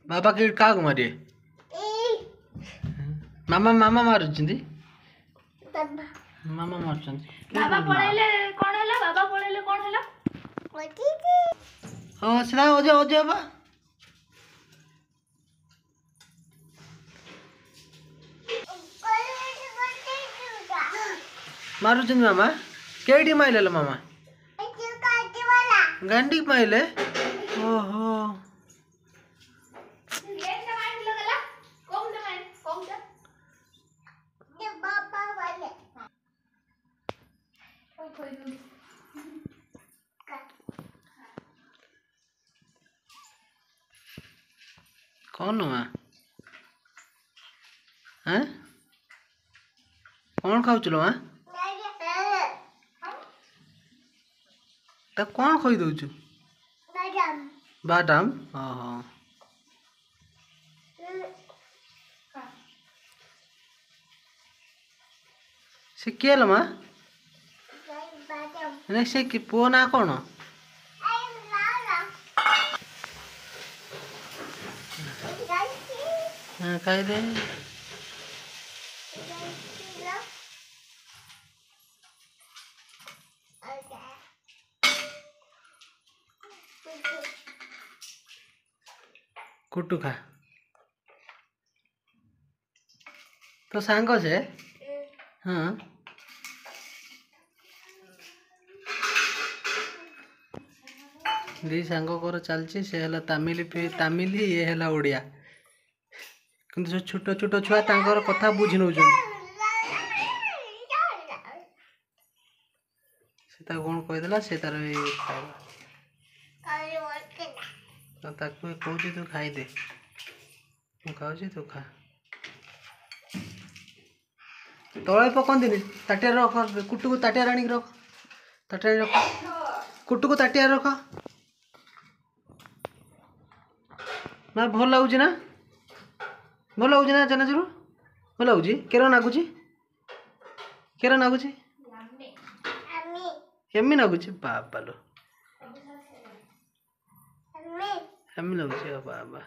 बाबा के का मारे मामा मामा मारुଛନ୍ତି मामा मारुଛନ୍ତି बाबा पळेले कोन हला बाबा पळेले कोन हला हो सिना हो जा बा मारुଛନ୍ତି मामा केडी माइले मामा गांडी माइले ओहो कौन हुआ हैं कौन खाऊचलो हां त कौन खोई दउछु बादाम ओहो से केल मा नहीं से कि पो ना कौन हाँ खाई दे कुट्टू खा तो सांग से हाँ दी सांग कर चलची से हला तमिल ये हला ओडिया किंतु से छोट छोट छुआ तांकर कथा बुझी नौ से ता कोन कह देला से तार खाइबा ताकू कहूची तू खाई दे मु खाऊची तू खा तले पकंदी ताटिया रख कुट्टू को ताटिया राणी रख ताटिया रख कुट्टू को ताटिया रख ना भल लगुच ना भल लगुच ना चनाचुर भल लगुच केर नागुच केर नागुच एम्मी नागुच बाबा लो एम्मी लगुच बाबा